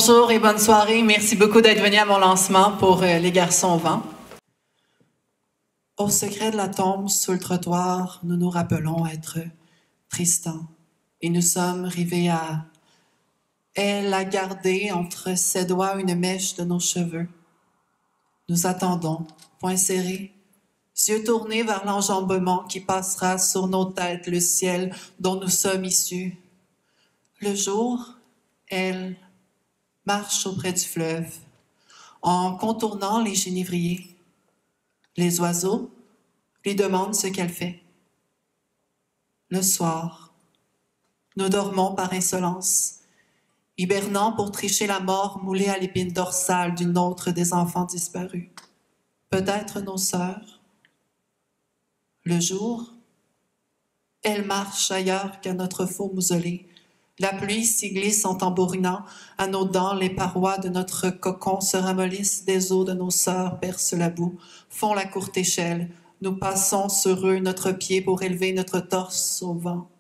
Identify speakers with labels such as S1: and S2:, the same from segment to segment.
S1: Bonjour et bonne soirée. Merci beaucoup d'être venu à mon lancement pour Les Garçons au vent. Au secret de la tombe, sous le trottoir, nous nous rappelons être Tristan. Et nous sommes rivés à... Elle a gardé entre ses doigts une mèche de nos cheveux. Nous attendons, poings serrés, yeux tournés vers l'enjambement qui passera sur nos têtes le ciel dont nous sommes issus. Le jour, elle marche auprès du fleuve, en contournant les genévriers. Les oiseaux lui demandent ce qu'elle fait. Le soir, nous dormons par insolence, hibernant pour tricher la mort moulée à l'épine dorsale d'une autre des enfants disparus. Peut-être nos sœurs. Le jour, elle marche ailleurs qu'à notre faux mausolée. La pluie s'y glisse en tambourinant. À nos dents, les parois de notre cocon se ramollissent. Des os de nos sœurs percent la boue, font la courte échelle. Nous passons sur eux notre pied pour élever notre torse au vent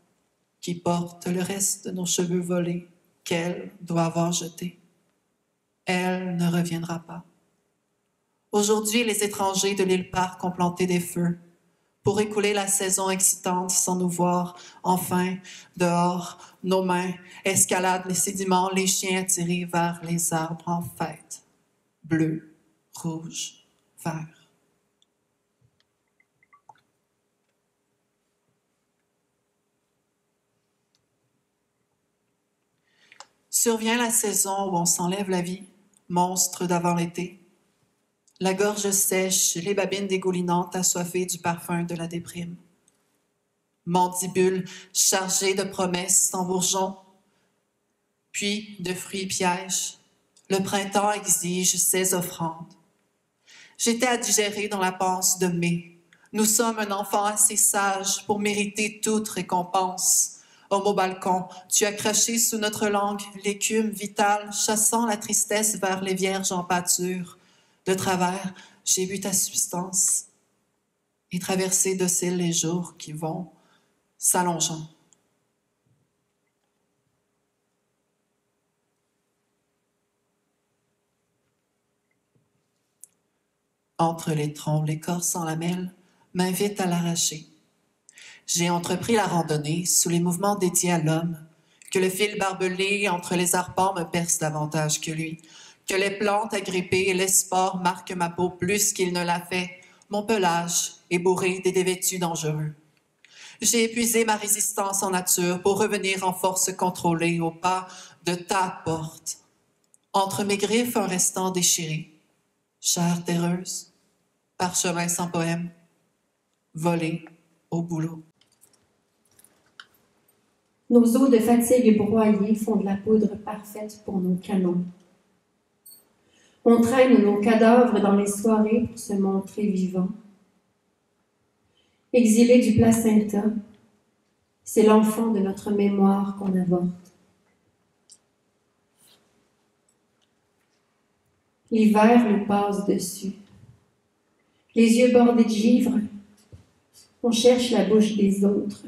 S1: qui porte le reste de nos cheveux volés qu'elle doit avoir jetés. Elle ne reviendra pas. Aujourd'hui, les étrangers de l'île Parc ont planté des feux pour écouler la saison excitante sans nous voir. Enfin, dehors, nos mains escaladent les sédiments, les chiens attirés vers les arbres en fête. Bleu, rouge, vert. Survient la saison où on s'enlève la vie, monstre d'avant l'été. La gorge sèche, les babines dégoulinantes assoiffées du parfum de la déprime. Mandibule chargée de promesses sans bourgeons, puis de fruits pièges. Le printemps exige ses offrandes. J'étais à digérer dans la panse de mai. Nous sommes un enfant assez sage pour mériter toute récompense. Homme au balcon, tu as craché sous notre langue l'écume vitale, chassant la tristesse vers les vierges en pâture. De travers, j'ai bu ta substance et traversé dociles les jours qui vont s'allongeant. Entre les troncs, l'écorce en lamelles m'invite à l'arracher. J'ai entrepris la randonnée sous les mouvements dédiés à l'homme, que le fil barbelé entre les arpents me perce davantage que lui, que les plantes agrippées et les spores marquent ma peau plus qu'il ne l'a fait. Mon pelage est bourré des dévêtus dangereux. J'ai épuisé ma résistance en nature pour revenir en force contrôlée au pas de ta porte. Entre mes griffes, un restant déchiré. Chair terreuse, parchemin sans poème, volé au boulot.
S2: Nos os de fatigue broyés font de la poudre parfaite pour nos canons. On traîne nos cadavres dans les soirées pour se montrer vivants. Exilé du placenta, c'est l'enfant de notre mémoire qu'on avorte. L'hiver nous passe dessus. Les yeux bordés de givre, on cherche la bouche des autres.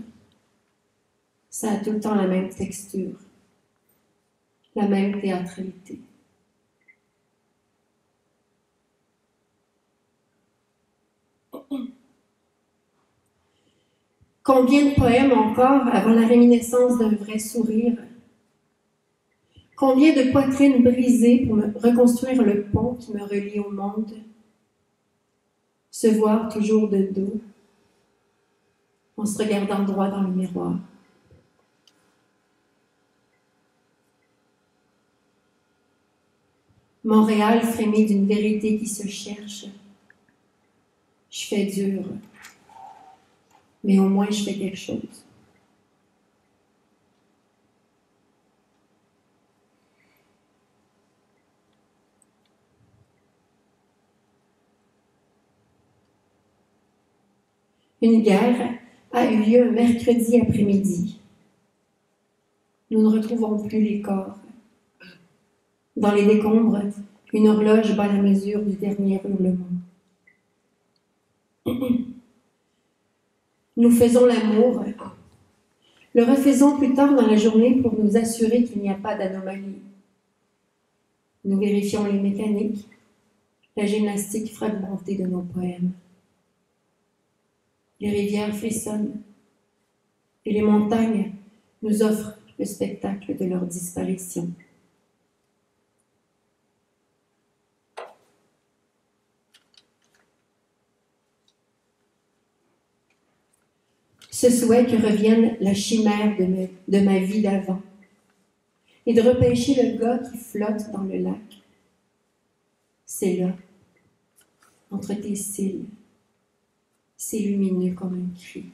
S2: Ça a tout le temps la même texture, la même théâtralité. Combien de poèmes encore avant la réminiscence d'un vrai sourire? Combien de poitrines brisées pour me reconstruire le pont qui me relie au monde? Se voir toujours de dos, en se regardant droit dans le miroir. Montréal frémit d'une vérité qui se cherche. Je fais dur, mais au moins je fais quelque chose. Une guerre a eu lieu un mercredi après-midi. Nous ne retrouvons plus les corps. Dans les décombres, une horloge bat la mesure du dernier hurlement. Nous faisons l'amour. Le refaisons plus tard dans la journée pour nous assurer qu'il n'y a pas d'anomalie. Nous vérifions les mécaniques, la gymnastique fragmentée de nos poèmes. Les rivières frissonnent et les montagnes nous offrent le spectacle de leur disparition. Ce souhait que revienne la chimère de ma vie d'avant et de repêcher le gars qui flotte dans le lac. C'est là, entre tes cils, c'est lumineux comme un cri.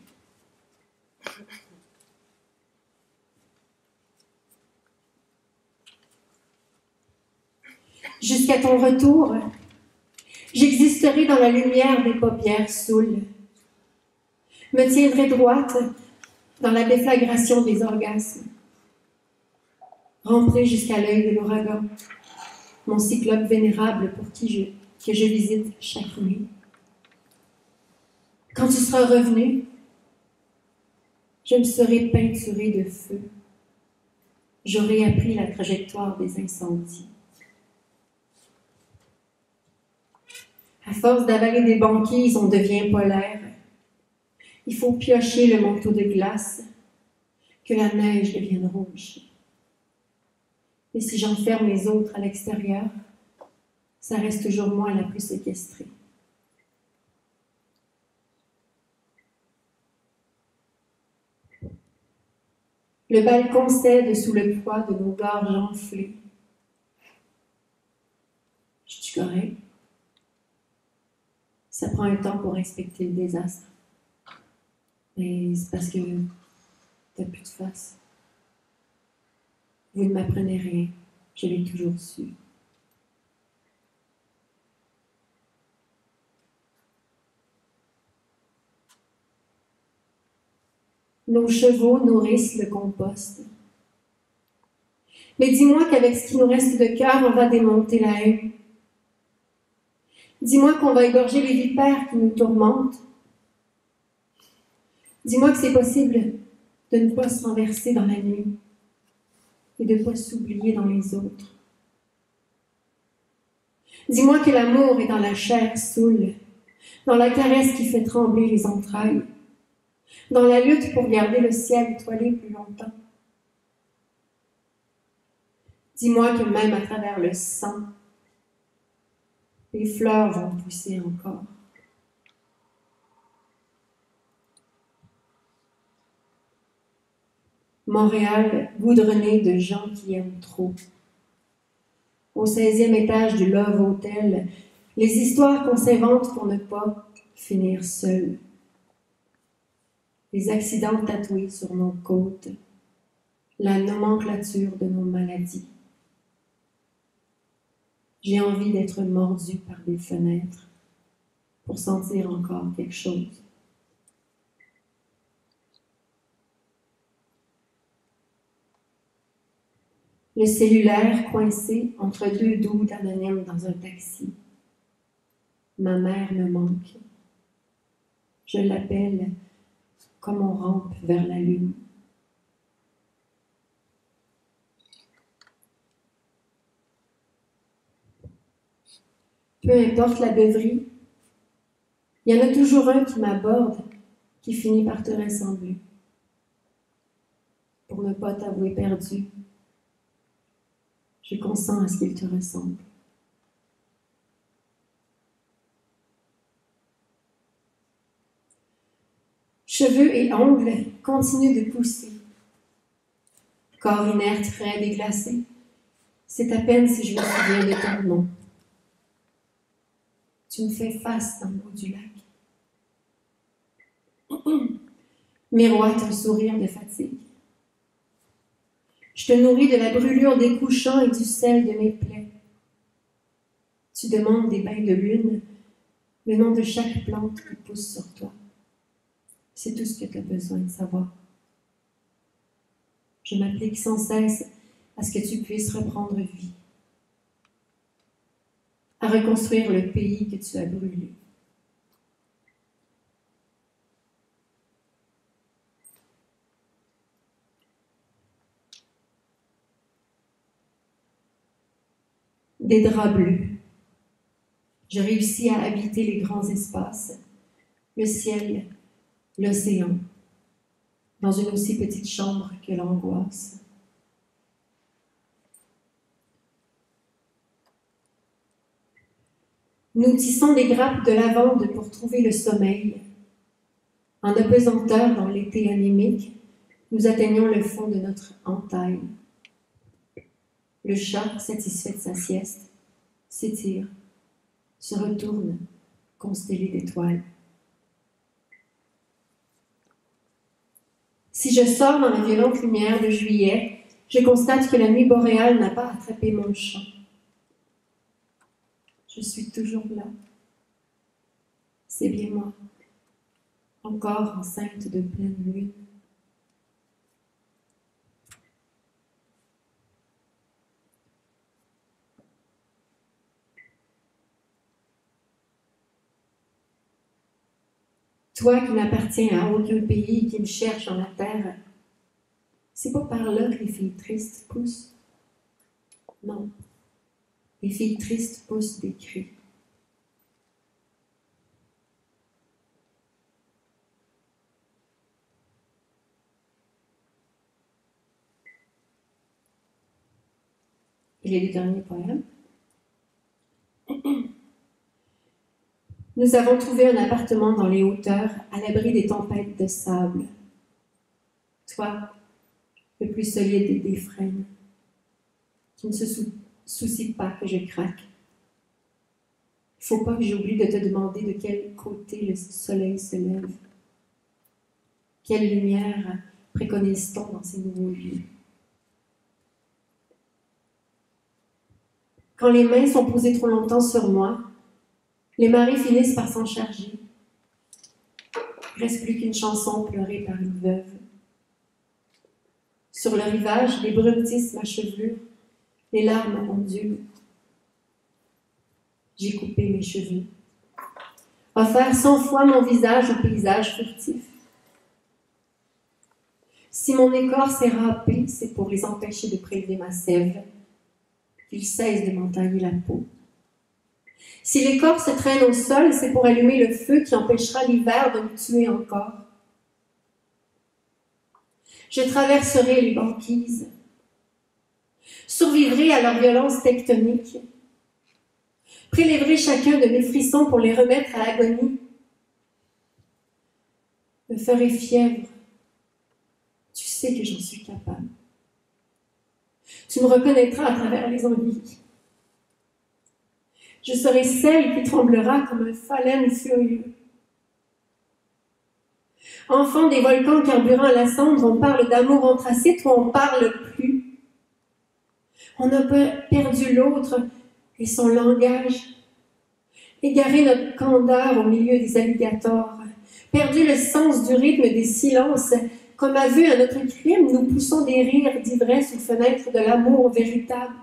S2: Jusqu'à ton retour, j'existerai dans la lumière des paupières saoules, me tiendrai droite dans la déflagration des orgasmes, ramperai jusqu'à l'œil de l'ouragan, mon cyclope vénérable que je visite chaque nuit. Quand tu seras revenu, je me serai peinturée de feu. J'aurai appris la trajectoire des incendies. À force d'avaler des banquises, on devient polaire. Il faut piocher le manteau de glace, que la neige devienne rouge. Et si j'enferme les autres à l'extérieur, ça reste toujours moi la plus séquestrée. Le balcon cède sous le poids de nos gorges enflées. Je suis correct. Ça prend un temps pour respecter le désastre. Mais c'est parce que t'as plus de face. Vous ne m'apprenez rien. Je l'ai toujours su. Nos chevaux nourrissent le compost. Mais dis-moi qu'avec ce qui nous reste de cœur, on va démonter la haie. Dis-moi qu'on va égorger les vipères qui nous tourmentent. Dis-moi que c'est possible de ne pas se renverser dans la nuit et de ne pas s'oublier dans les autres. Dis-moi que l'amour est dans la chair saoule, dans la caresse qui fait trembler les entrailles, dans la lutte pour garder le ciel étoilé plus longtemps. Dis-moi que même à travers le sang, les fleurs vont pousser encore. Montréal, goudronné de gens qui aiment trop. Au 16e étage du Love Hotel, les histoires qu'on s'invente pour ne pas finir seul. Les accidents tatoués sur nos côtes, la nomenclature de nos maladies. J'ai envie d'être mordue par des fenêtres pour sentir encore quelque chose. Le cellulaire coincé entre deux doutes anonymes dans un taxi. Ma mère me manque. Je l'appelle comme on rampe vers la lune. Peu importe la beuverie, il y en a toujours un qui m'aborde, qui finit par te ressembler. Pour ne pas t'avouer perdu, je consens à ce qu'il te ressemble. Cheveux et ongles continuent de pousser. Corps inerte, raide et glacé, c'est à peine si je me souviens de ton nom. Tu me fais face dans l'eau du lac. Miroite un sourire de fatigue. Je te nourris de la brûlure des couchants et du sel de mes plaies. Tu demandes des bains de lune, le nom de chaque plante qui pousse sur toi. C'est tout ce que tu as besoin de savoir. Je m'applique sans cesse à ce que tu puisses reprendre vie, à reconstruire le pays que tu as brûlé. des draps bleus. Je réussis à habiter les grands espaces, le ciel, l'océan, dans une aussi petite chambre que l'angoisse. Nous tissons des grappes de lavande pour trouver le sommeil. En apesanteur dans l'été anémique, nous atteignons le fond de notre entaille. Le chat, satisfait de sa sieste, s'étire, se retourne, constellé d'étoiles. Si je sors dans la violente lumière de juillet, je constate que la nuit boréale n'a pas attrapé mon chant. Je suis toujours là. C'est bien moi, encore enceinte de pleine lune. Toi qui n'appartiens à aucun pays, qui me cherche dans la terre, c'est pas par là que les filles tristes poussent. Non, les filles tristes poussent des cris. Et les deux derniers poèmes. Nous avons trouvé un appartement dans les hauteurs, à l'abri des tempêtes de sable. Toi, le plus solide des frênes, qui ne se soucie pas que je craque. Il ne faut pas que j'oublie de te demander de quel côté le soleil se lève. Quelle lumière préconise-t-on dans ces nouveaux lieux? Quand les mains sont posées trop longtemps sur moi, les maris finissent par s'en charger. Il ne reste plus qu'une chanson pleurée par une veuve. Sur le rivage, les brumes tissent ma chevelure, les larmes ondulent. J'ai coupé mes cheveux, offert 100 fois mon visage au paysage furtif. Si mon écorce est râpé, c'est pour les empêcher de prélever ma sève, qu'ils cessent de m'entailler la peau. Si l'écorce traîne au sol, c'est pour allumer le feu qui empêchera l'hiver de me tuer encore. Je traverserai les banquises, survivrai à leur violence tectonique, prélèverai chacun de mes frissons pour les remettre à l'agonie, me ferai fièvre. Tu sais que j'en suis capable. Tu me reconnaîtras à travers les anguilles. Je serai celle qui tremblera comme un phalène furieux. Enfant des volcans carburant à la cendre, on parle d'amour anthracite ou on parle plus. On a perdu l'autre et son langage, égaré notre candeur au milieu des alligators, perdu le sens du rythme des silences. Comme aveu à notre crime, nous poussons des rires d'ivresse aux fenêtres de l'amour véritable.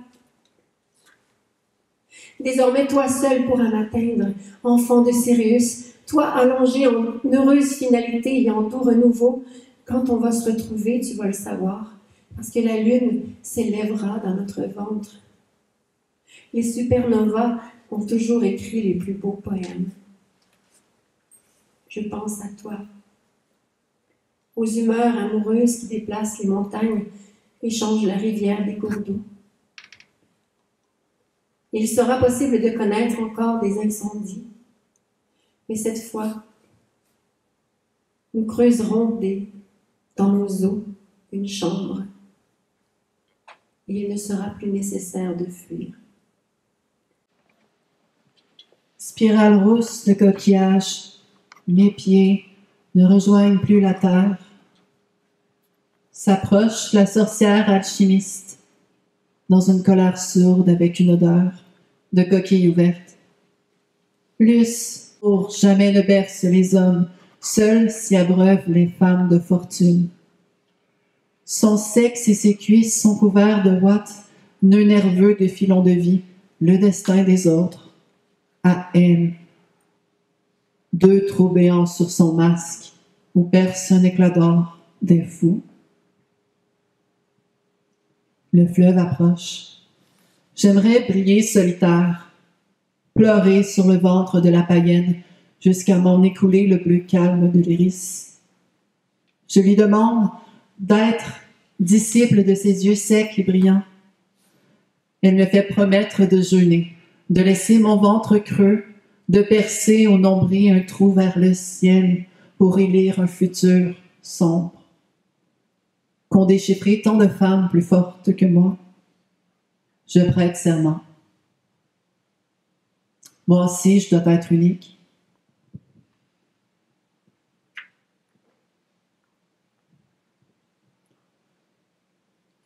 S2: Désormais, toi seul pourras m'atteindre, enfant de Sirius, toi allongé en heureuse finalité et en doux renouveau. Quand on va se retrouver, tu vas le savoir, parce que la lune s'élèvera dans notre ventre. Les supernovas ont toujours écrit les plus beaux poèmes. Je pense à toi, aux humeurs amoureuses qui déplacent les montagnes et changent la rivière des cours d'eau. Il sera possible de connaître encore des incendies, mais cette fois, nous creuserons dans nos eaux une chambre et il ne sera plus nécessaire de fuir.
S1: Spirale rousse de coquillages, mes pieds ne rejoignent plus la terre. S'approche la sorcière alchimiste, dans une colère sourde avec une odeur de coquille ouverte. Luce, pour jamais ne berce les hommes, seuls s'y abreuvent les femmes de fortune. Son sexe et ses cuisses sont couverts de ouates, nœuds nerveux de filons de vie, le destin des autres, à haine. Deux trous béants sur son masque, où perce un éclat d'or des fous. Le fleuve approche. J'aimerais briller solitaire, pleurer sur le ventre de la païenne jusqu'à m'en écouler le bleu calme de l'iris. Je lui demande d'être disciple de ses yeux secs et brillants. Elle me fait promettre de jeûner, de laisser mon ventre creux, de percer au nombril un trou vers le ciel pour y lire un futur sombre. Qu'ont déchiffré tant de femmes plus fortes que moi. Je prête serment. Moi aussi, je dois être unique.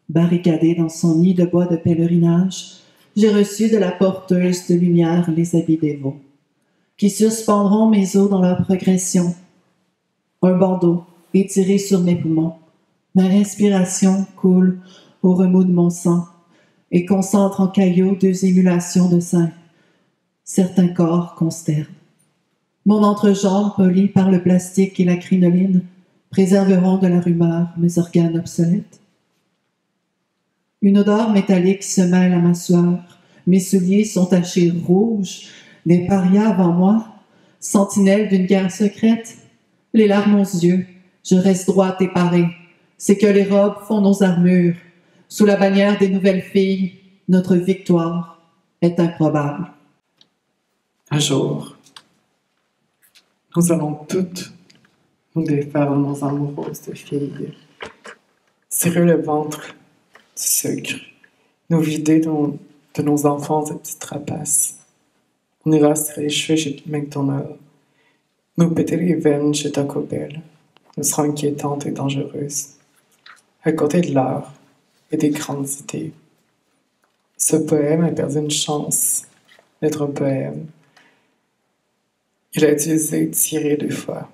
S1: Barricadée dans son nid de bois de pèlerinage, j'ai reçu de la porteuse de lumière les habits dévots, qui suspendront mes os dans leur progression. Un bandeau étiré sur mes poumons. Ma respiration coule au remous de mon sang et concentre en caillots deux émulations de sein. Certains corps consternent. Mon entrejambe, poli par le plastique et la crinoline, préserveront de la rumeur mes organes obsolètes. Une odeur métallique se mêle à ma sueur. Mes souliers sont tachés rouges, des parias avant moi, sentinelles d'une guerre secrète. Les larmes aux yeux, je reste droite et parée. C'est que les robes font nos armures. Sous la bannière des nouvelles filles, notre victoire est improbable.
S3: Un jour, nous allons toutes nous défaire de nos amoureuses de filles, serrer le ventre du sucre, nous vider de nos enfants de petites rapaces. On ira serrer les cheveux chez McDonald's, nous péter les veines chez Taco Bell. Nous serons inquiétantes et dangereuses. À côté de l'art et des grandes idées. Ce poème a perdu une chance d'être un poème. Il a utilisé tirer 2 fois.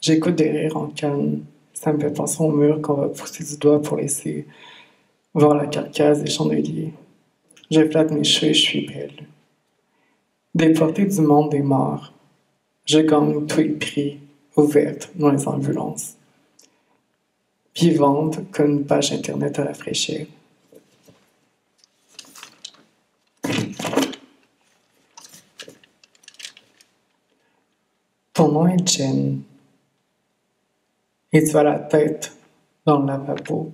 S3: J'écoute des rires en canne. Ça me fait penser au mur qu'on va pousser du doigt pour laisser voir la carcasse des chandeliers. Je flatte mes cheveux et je suis belle. Déportée du monde des morts, je gagne tous les prix ouvertes dans les ambulances. Vivante comme une page internet à rafraîchir. Ton nom est Jen. Et tu as la tête dans le lavabo.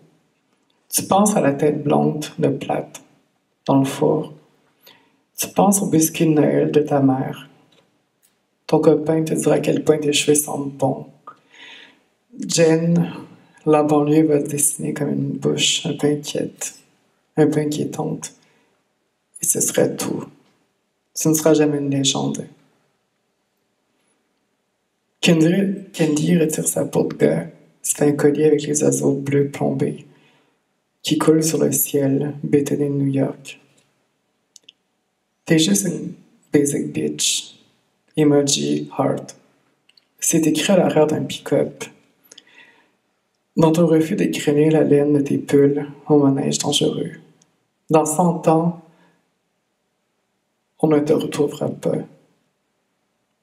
S3: Tu penses à la tête blonde de plate dans le four. Tu penses au biscuit de Noël de ta mère. Ton copain te dira à quel point tes cheveux sentent bon. Jen, la banlieue va te dessiner comme une bouche un peu inquiète, un peu inquiétante. Et ce serait tout. Tu ne seras jamais une légende. Candy retire sa peau de gars, se fait un collier avec les oiseaux bleus plombés qui coulent sur le ciel bétonné de New York. T'es juste une basic bitch. Emoji heart. C'est écrit à l'arrière d'un pick-up. Dans ton refus d'écrémer la laine de tes pulls au manège dangereux. Dans 100 ans, on ne te retrouvera pas.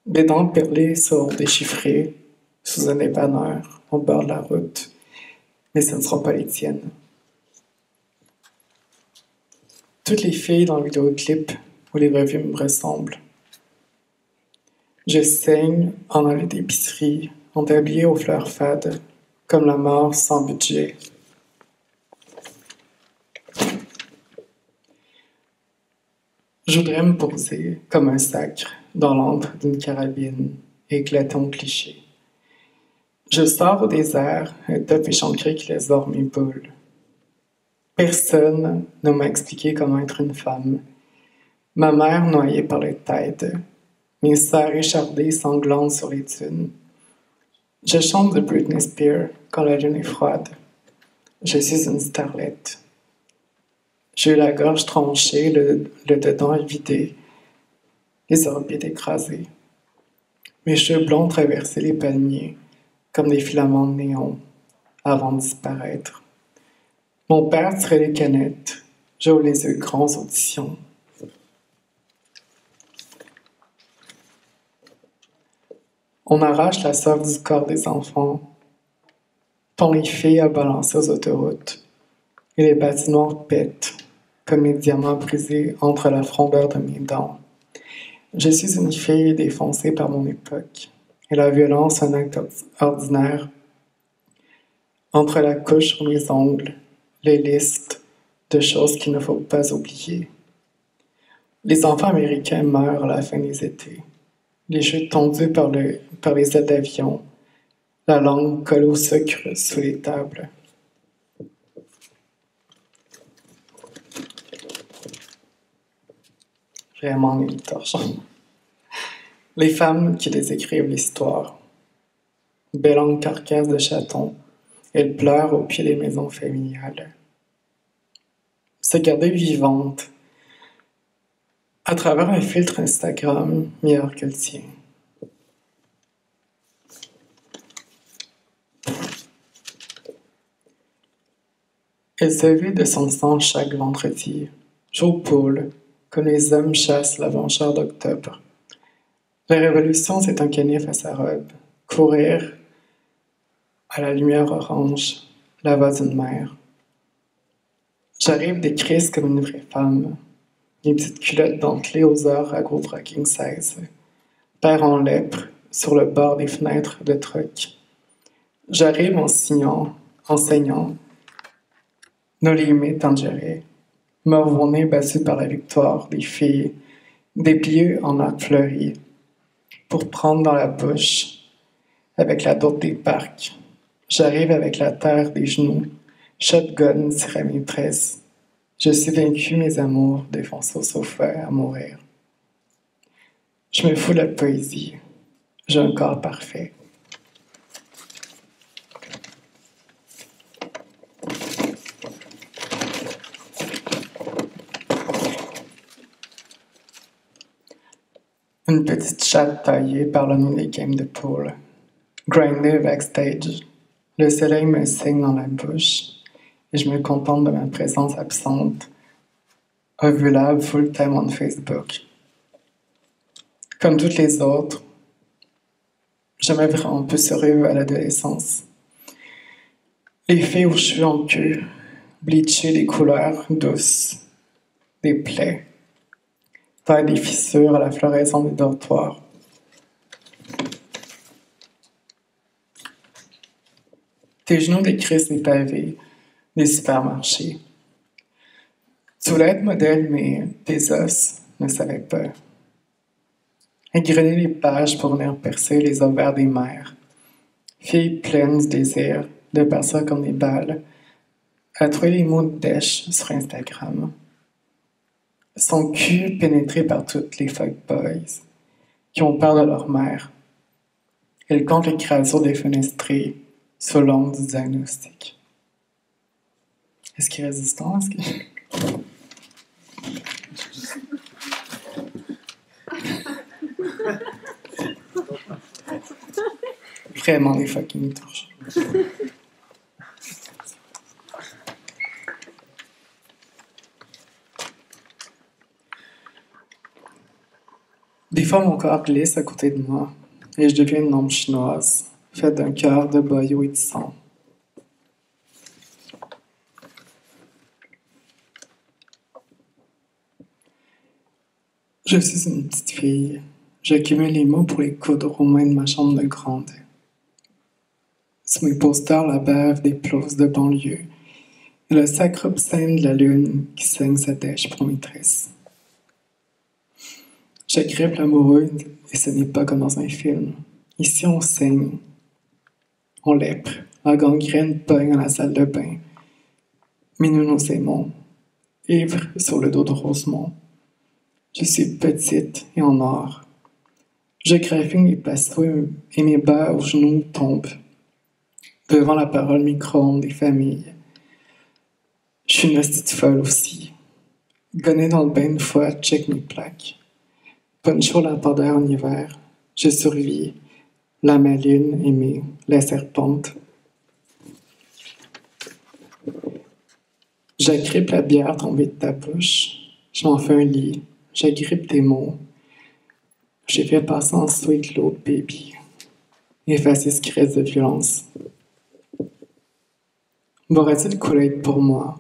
S3: Les dents perlées seront déchiffrées sous un dépanneur au bord de la route, mais ce ne seront pas les tiennes. Toutes les filles dans le vidéoclip ou les revues me ressemblent. Je saigne en allée d'épicerie, en tablier aux fleurs fades, comme la mort sans budget. Je voudrais me poser comme un sacre dans l'antre d'une carabine, éclatant au cliché. Je sors au désert, un top échancré qui laisse voir mes boules. Personne ne m'a expliqué comment être une femme. Ma mère noyée par le Tide, mes sœurs échardées sanglantes sur les dunes. Je chante de Britney Spears quand la lune est froide. Je suis une starlette. J'ai eu la gorge tranchée, le dedans vidé, les orbites écrasées. Mes cheveux blonds traversaient les palmiers comme des filaments de néon avant de disparaître. Mon père tirait les canettes. J'ai les yeux grands aux auditions. On arrache la sauve du corps des enfants. Ton les filles à balancer aux autoroutes. et les patinoires pètent comme les diamants brisés entre la frondeur de mes dents. Je suis une fille défoncée par mon époque, et la violence un acte ordinaire. Entre la couche sur mes ongles, les listes de choses qu'il ne faut pas oublier. Les enfants américains meurent à la fin des étés. Les chutes tondues par les ailes d'avion, la langue colle au sucre sous les tables. Vraiment les torches. Les femmes qui les écrivent l'histoire. Belle longue carcasse de chatons, elles pleurent au pied des maisons familiales. Se garder vivante à travers un filtre Instagram meilleur que le tien. Elle se vide de son sang chaque vendredi, jour pôle, comme les hommes chassent la blancheur d'octobre. La révolution, c'est un canif à sa robe, courir à la lumière orange, la voix d'une mère. J'arrive des crises comme une vraie femme, les petites culottes dentelées aux heures à gros king size, père en lèpre sur le bord des fenêtres de truck. J'arrive en signant, enseignant, nos limites en gérer, morvonnée battue par la victoire des filles, dépliées en arc fleuri, pour prendre dans la bouche, avec la doute des parcs. J'arrive avec la terre des genoux, shotgun sur à mes tresses. Je suis vaincu, mes amours, défoncés au sofa à mourir. Je me fous de la poésie. J'ai un corps parfait. Une petite chatte taillée par le nom des games de pool. Grindée backstage. Le soleil me saigne dans la bouche et je me contente de ma présence absente, ovulable full-time on Facebook. Comme toutes les autres, jamais vraiment peu sérieux à l'adolescence. Les filles aux cheveux en queue, bleachées des couleurs douces, des plaies, taillent des fissures à la floraison des dortoirs. Tes genoux décrissent des pavés, des supermarchés. Tu voulais être modèle, mais tes os ne savaient pas. Égrener les pages pour venir percer les ovaires des mères. Filles pleines du désir de partir comme des balles, à trouver les mots de dèche sur Instagram. Son cul pénétré par toutes les fuckboys qui ont peur de leur mère. Elle compte les créatures défenestrées sous l'ongle du diagnostic. Est-ce qu'il est résistant? Vraiment des fucking torches. Des fois, mon corps glisse à côté de moi et je deviens une ombre chinoise, faite d'un cœur de boyau et de sang. Je suis une petite fille. J'accumule les mots pour les coudre aux mains de ma chambre de grande. Sous mes posters, la bave des pelouses de banlieue et le sacre obscène de la lune qui saigne sa dèche pour maîtresse. J'agrippe l'amoureux et ce n'est pas comme dans un film. Ici, on saigne, on lèpre, la gangrène pogne dans la salle de bain. Mais nous nous aimons, ivres sur le dos de Rosemont. Je suis petite et en or. Je graffine les passeaux et mes bas aux genoux tombent devant la parole micro-ondes des familles. Je suis une hostie folle aussi. Gonner dans le bain une fois, check mes plaques. Poncho la d'air en hiver. Je survis. La maline aimée, la serpente. J'agrippe la bière tombée de ta bouche. Je m'en fais un lit. J'agrippe tes mots. J'ai fait passer en sweet load, baby. Effacer ce qui reste de violence. Boirais-tu le Kool-Aid pour moi?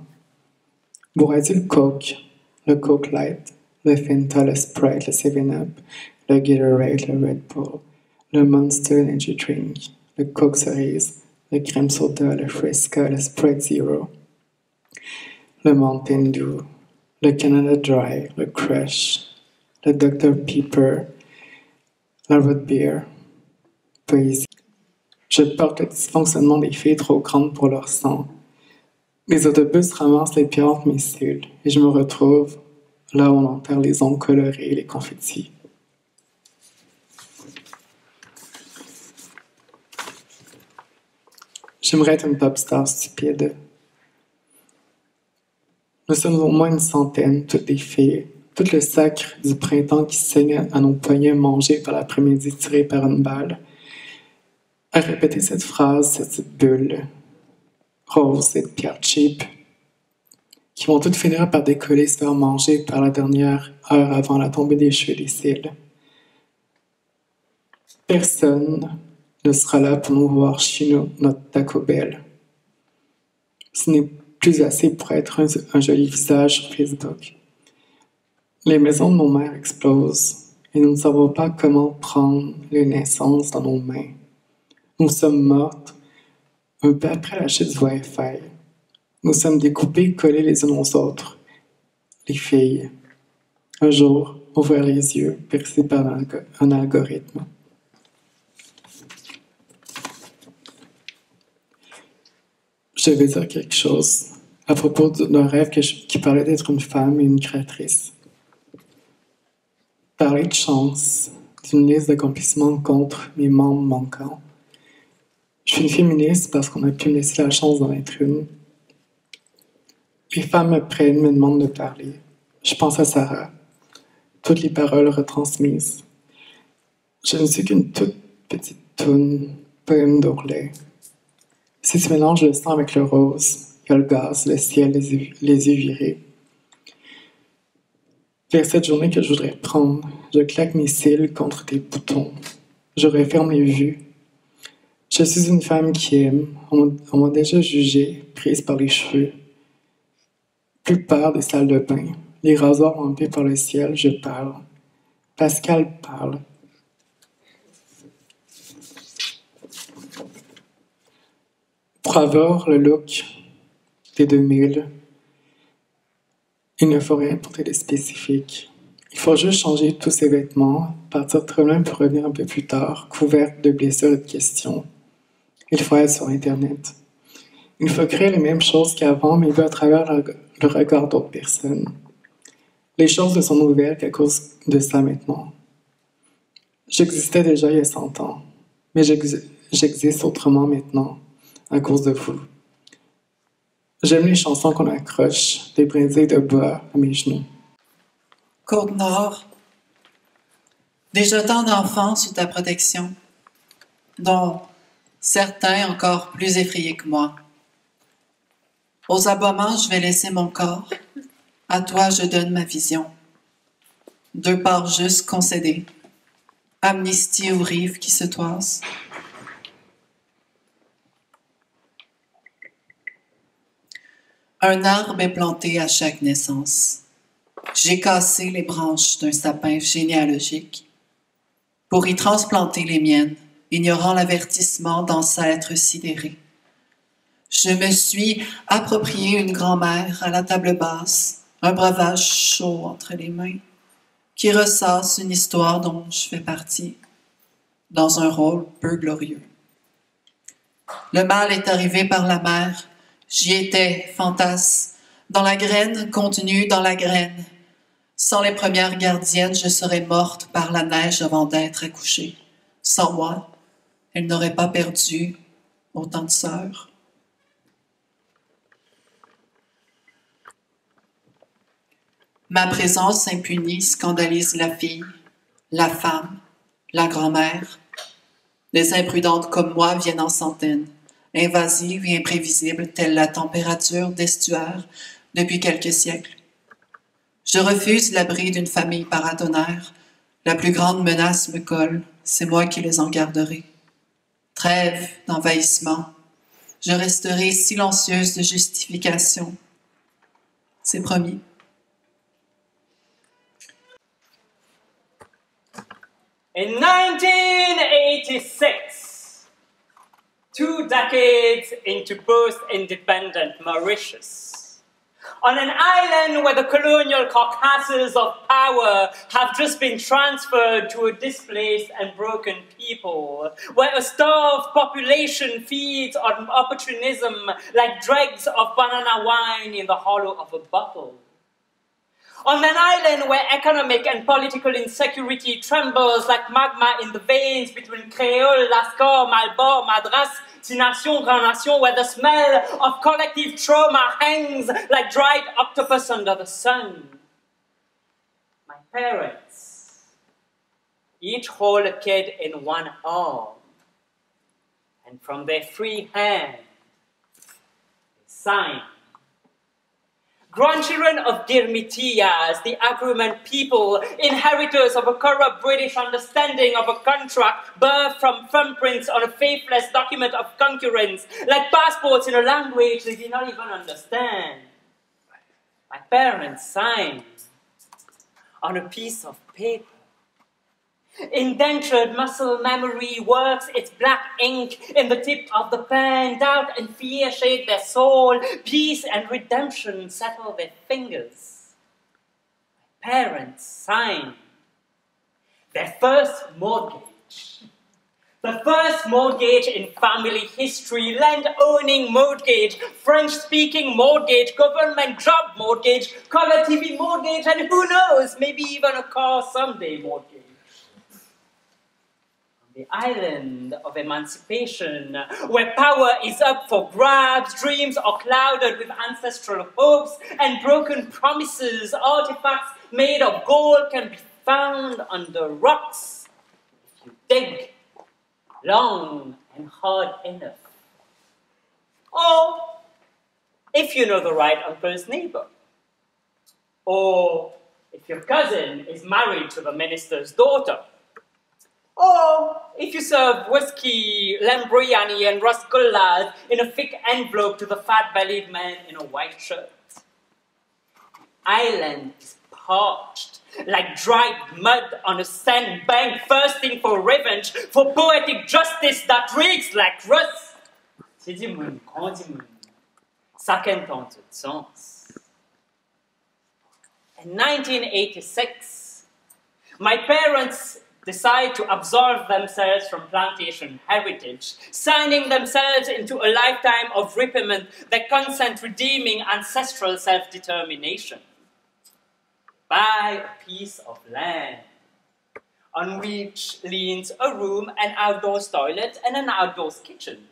S3: Boiras-tu le Coke Light, le Fanta, le Sprite, le 7-Up, le Gatorade, le Red Bull, le Monster Energy Drink, le Coke Cerise, le Crème Soda, le Fresca, le Sprite Zero, le Mountain Dew, le Canada Dry, le Crush, le Dr Pepper, la Root Beer. Poésie. Je porte le dysfonctionnement des filles trop grandes pour leur sang. Les autobus ramassent les pierres entre mes cils et je me retrouve là où on enterre les ongles colorés et les confettis. J'aimerais être une pop star stupide. Nous sommes au moins une centaine, toutes les filles, tout le sacre du printemps qui saigne à nos poignets mangés par l'après-midi tiré par une balle, à répéter cette phrase, cette bulle rose, cette pierre cheap, qui vont toutes finir par décoller, se faire manger par la dernière heure avant la tombée des cheveux des cils. Personne ne sera là pour nous voir chez nous, notre Taco Bell. Ce n'est plus assez pour être un joli visage sur Facebook. Les maisons de nos mères explosent et nous ne savons pas comment prendre les naissances dans nos mains. Nous sommes mortes un peu après la chute du Wi-Fi. Nous sommes découpés, collés les unes aux autres. Les filles, un jour, ouvrir les yeux, percés par un algorithme. Je vais dire quelque chose à propos d'un rêve qui parlait d'être une femme et une créatrice. Parler de chance, d'une liste d'accomplissements contre mes membres manquants. Je suis une féministe parce qu'on a pu me laisser la chance d'en être une. Les femmes me prennent, me demandent de parler. Je pense à Sarah. Toutes les paroles retransmises. Je ne suis qu'une toute petite toune, poème d'Ourlet. Si tu mélanges le sang avec le rose, il y a le gaz, le ciel, les yeux virés. Vers cette journée que je voudrais prendre, je claque mes cils contre tes boutons. Je referme les vues. Je suis une femme qui aime. On m'a déjà jugée, prise par les cheveux. Plus peur des salles de bain. Les rasoirs rampés par le ciel, je parle. Pascal parle. Pour avoir le look des 2000, il ne faut rien porter de spécifique. Il faut juste changer tous ses vêtements, partir très loin pour revenir un peu plus tard, couverte de blessures et de questions. Il faut être sur Internet. Il faut créer les mêmes choses qu'avant, mais vu à travers le regard d'autres personnes. Les choses ne sont nouvelles qu'à cause de ça maintenant. J'existais déjà il y a 100 ans, mais j'existe autrement maintenant, à cause de vous. J'aime les chansons qu'on accroche, des brindilles de bois à mes genoux.
S1: Côte-Nord, déjà tant d'enfants sous ta protection, dont certains encore plus effrayés que moi. Aux aboiements, je vais laisser mon corps. À toi, je donne ma vision. 2 parts justes concédées. Amnistie aux rives qui se toisent. Un arbre est planté à chaque naissance. J'ai cassé les branches d'un sapin généalogique pour y transplanter les miennes, ignorant l'avertissement d'ancêtres sidérés. Je me suis approprié une grand-mère à la table basse, un breuvage chaud entre les mains, qui ressasse une histoire dont je fais partie, dans un rôle peu glorieux. Le mal est arrivé par la mer, j'y étais, fantasme, dans la graine contenue dans la graine. Sans les premières gardiennes, je serais morte par la neige avant d'être accouchée. Sans moi, elle n'aurait pas perdu autant de sœurs. Ma présence impunie scandalise la fille, la femme, la grand-mère. Les imprudentes comme moi viennent en centaines, invasives et imprévisibles, telle la température d'estuaire depuis quelques siècles. Je refuse l'abri d'une famille paratonnerre. La plus grande menace me colle, c'est moi qui les en garderai. Trêve d'envahissement, je resterai silencieuse de justification. C'est promis.
S4: In 1986, 2 decades into post-independent Mauritius, on an island where the colonial carcasses of power have just been transferred to a displaced and broken people, where a starved population feeds on opportunism like dregs of banana wine in the hollow of a bottle. On an island where economic and political insecurity trembles like magma in the veins between Creole, Lascar, Malbar, Madras, 6 Nations, Grand Nation, where the smell of collective trauma hangs like dried octopus under the sun. My parents each hold a kid in one arm, and from their free hand, they sign. Grandchildren of Dirmitiyas, the Agreement people, inheritors of a corrupt British understanding of a contract birthed from thumbprints on a faithless document of concurrence, like passports in a language they did not even understand. My parents signed on a piece of paper. Indentured muscle memory works its black ink in the tip of the pen. Doubt and fear shade their soul. Peace and redemption settle their fingers. My parents signed their first mortgage. The first mortgage in family history, land-owning mortgage, French-speaking mortgage, government job mortgage, color TV mortgage, and who knows, maybe even a car someday mortgage. The island of emancipation, where power is up for grabs, dreams are clouded with ancestral hopes and broken promises, artifacts made of gold can be found under rocks if you dig long and hard enough. Or if you know the right uncle's neighbor. Or if your cousin is married to the minister's daughter. Or if you serve whiskey, lamb biryani, and rasgullas in a thick envelope to the fat-bellied man in a white shirt. The island is parched like dried mud on a sandbank, thirsting for revenge, for poetic justice that reeks like rust. C'est du monde, grand du monde. Ça qu'entend tout sens. In 1986, my parents decide to absolve themselves from plantation heritage, signing themselves into a lifetime of repayment, their consent redeeming ancestral self-determination. Buy a piece of land on which leans a room, an outdoors toilet, and an outdoors kitchen.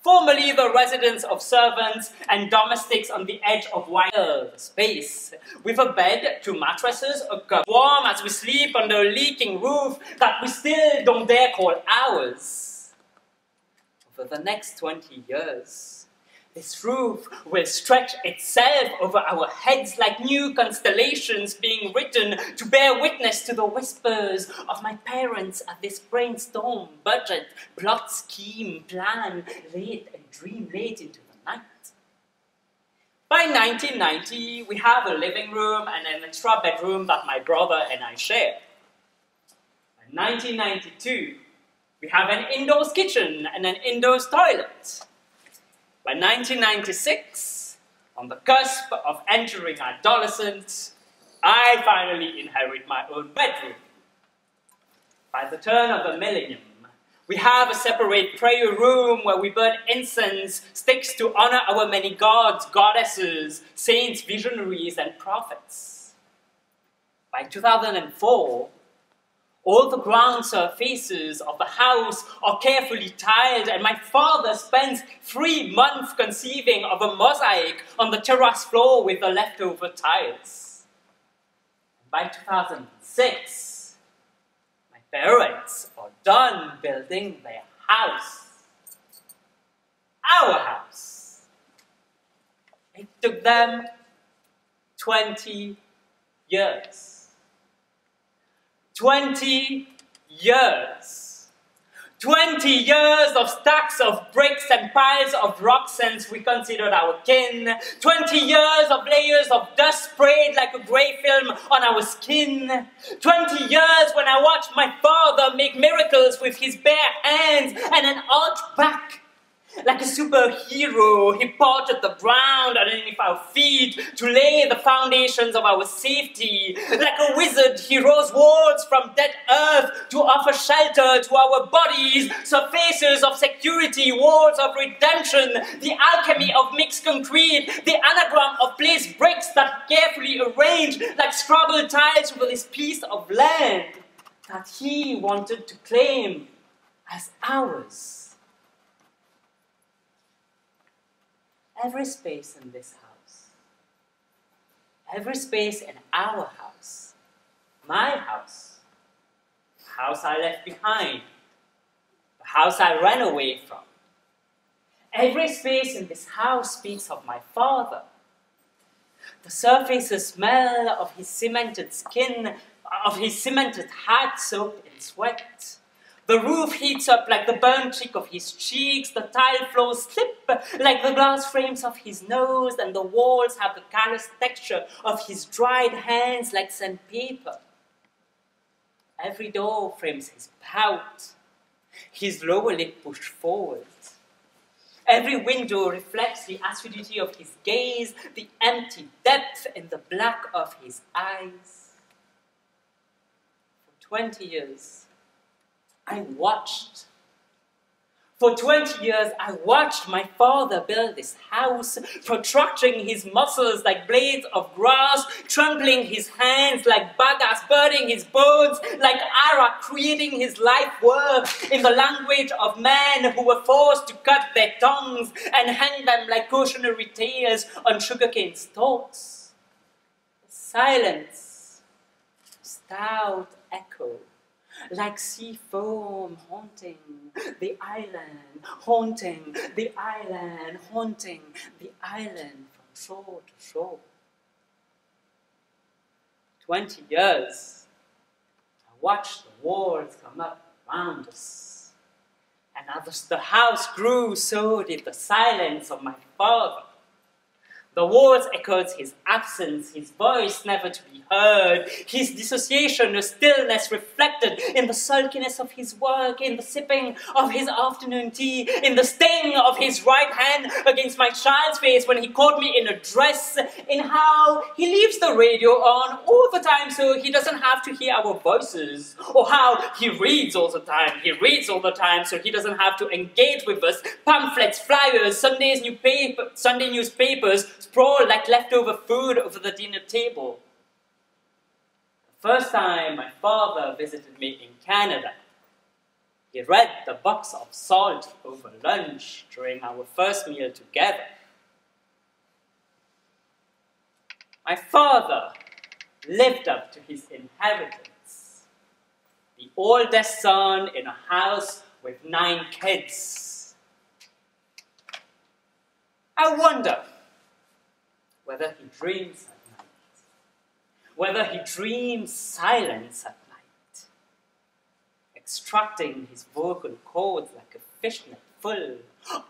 S4: Formerly the residence of servants and domestics on the edge of wild space, with a bed, 2 mattresses, a cup, warm as we sleep under a leaking roof that we still don't dare call ours. Over the next 20 years, this roof will stretch itself over our heads like new constellations being written to bear witness to the whispers of my parents at this brainstorm, budget, plot, scheme, plan, late and dream late into the night. By 1990, we have a living room and an extra bedroom that my brother and I share. In 1992, we have an indoors kitchen and an indoors toilet. By 1996, on the cusp of entering adolescence, I finally inherit my own bedroom. By the turn of the millennium, we have a separate prayer room where we burn incense, sticks to honor our many gods, goddesses, saints, visionaries, and prophets. By 2004, all the ground surfaces of the house are carefully tiled, and my father spends 3 months conceiving of a mosaic on the terrace floor with the leftover tiles. By 2006, my parents are done building their house. Our house. It took them 20 years. 20 years 20 years of stacks of bricks and piles of rocks since we considered our kin. 20 years of layers of dust sprayed like a grey film on our skin. 20 years when I watched my father make miracles with his bare hands and an arched back. Like a superhero, he parted the ground underneath our feet to lay the foundations of our safety. Like a wizard, he rose walls from dead earth to offer shelter to our bodies, surfaces of security, walls of redemption, the alchemy of mixed concrete, the anagram of placed bricks that carefully arranged like Scrabble tiles over this piece of land that he wanted to claim as ours. Every space in this house, every space in our house, my house, the house I left behind, the house I ran away from, every space in this house speaks of my father. The surfaces smell of his cemented skin, of his cemented hat soaked in sweat. The roof heats up like the burnt cheek of his cheeks, the tile floors slip like the glass frames of his nose, and the walls have the callous texture of his dried hands like sandpaper. Every door frames his pout, his lower lip pushed forward. Every window reflects the acidity of his gaze, the empty depth in the black of his eyes. For 20 years, I watched. For 20 years, I watched my father build this house, protracting his muscles like blades of grass, trampling his hands like bagas, burning his bones like Ara, creating his life work in the language of men who were forced to cut their tongues and hang them like cautionary tales on sugarcane stalks. Silence, stout echo, like sea foam haunting the island, haunting the island, haunting the island from shore to shore. 20 years, I watched the walls come up around us. And as the house grew, so did the silence of my father. The walls echoed his absence, his voice never to be heard, his dissociation, a stillness reflected in the sulkiness of his work, in the sipping of his afternoon tea, in the sting of his right hand against my child's face when he caught me in a dress, in how he leaves the radio on all the time so he doesn't have to hear our voices, or how he reads all the time, so he doesn't have to engage with us, pamphlets, flyers, Sunday newspapers, sprawled like leftover food over the dinner table. The first time my father visited me in Canada, he read the box of salt over lunch during our first meal together. My father lived up to his inheritance, the oldest son in a house with 9 kids. I wonder whether he dreams at night, whether he dreams silence at night, extracting his vocal cords like a fishnet full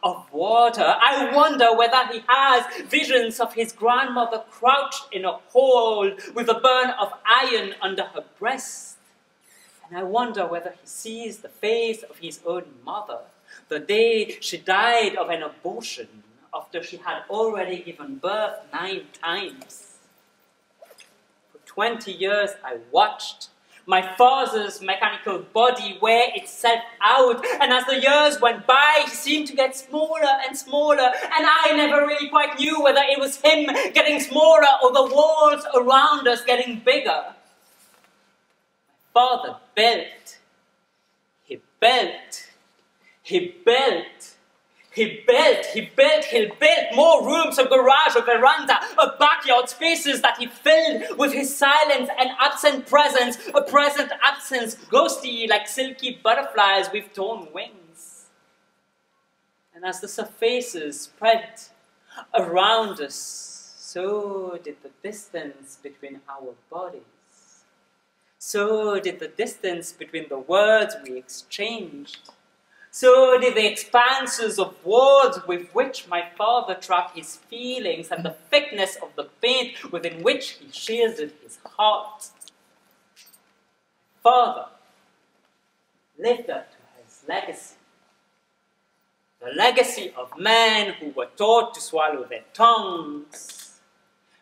S4: of water. I wonder whether he has visions of his grandmother crouched in a hole with a burn of iron under her breast. And I wonder whether he sees the face of his own mother the day she died of an abortion, after she had already given birth 9 times. For 20 years I watched my father's mechanical body wear itself out, and as the years went by, he seemed to get smaller and smaller, and I never really quite knew whether it was him getting smaller or the walls around us getting bigger. My father built, he built, he built, he'll build more rooms, a garage, a veranda, a backyard, spaces that he filled with his silence and absent presence, a present absence, ghostly like silky butterflies with torn wings. And as the surfaces spread around us, so did the distance between our bodies. So did the distance between the words we exchanged. So did the expanses of words with which my father tracked his feelings and the thickness of the paint within which he shielded his heart. Father lived up to his legacy. The legacy of men who were taught to swallow their tongues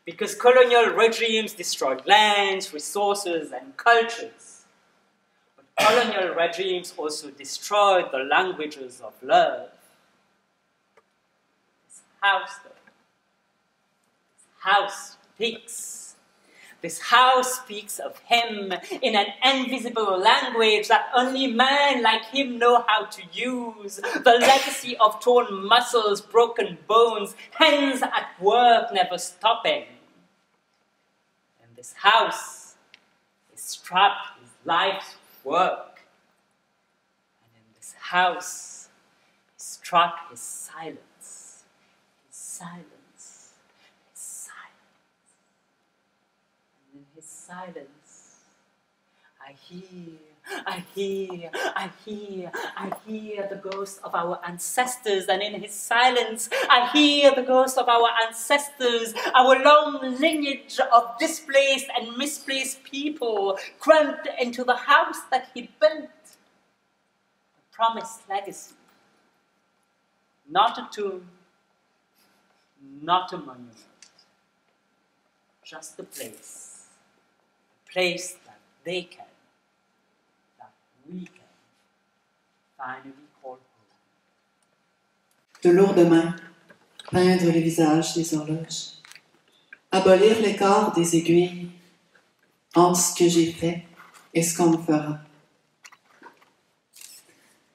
S4: because colonial regimes destroyed lands, resources, and cultures. But colonial regimes also destroyed the languages of love. This house, though, this house speaks. This house speaks of him in an invisible language that only men like him know how to use. The legacy of torn muscles, broken bones, hands at work never stopping. In this house is trapped his life's work. And in this house is trapped his silence. His silence. Silence. I hear the ghost of our ancestors, and in his silence, I hear the ghost of our ancestors, our long lineage of displaced and misplaced people, cramped into the house that he built. The promised legacy. Not a tomb, not a monument, just a place. Place that they can, that we can, finally call home.
S1: De lourdes mains, peindre les visages des horloges, abolir les corps des aiguilles, entre ce que j'ai fait et ce qu'on me fera.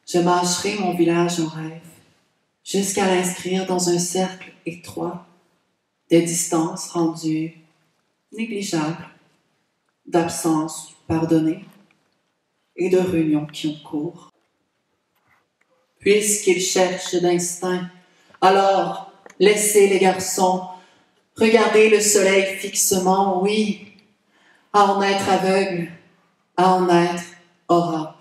S1: Je mâcherai mon village en rêve, jusqu'à l'inscrire dans un cercle étroit, des distances rendues négligeables, d'absence pardonnée et de réunions qui ont cours. Puisqu'ils cherchent d'instinct, alors laissez les garçons regarder le soleil fixement, oui, à en être aveugle, à en être aurore.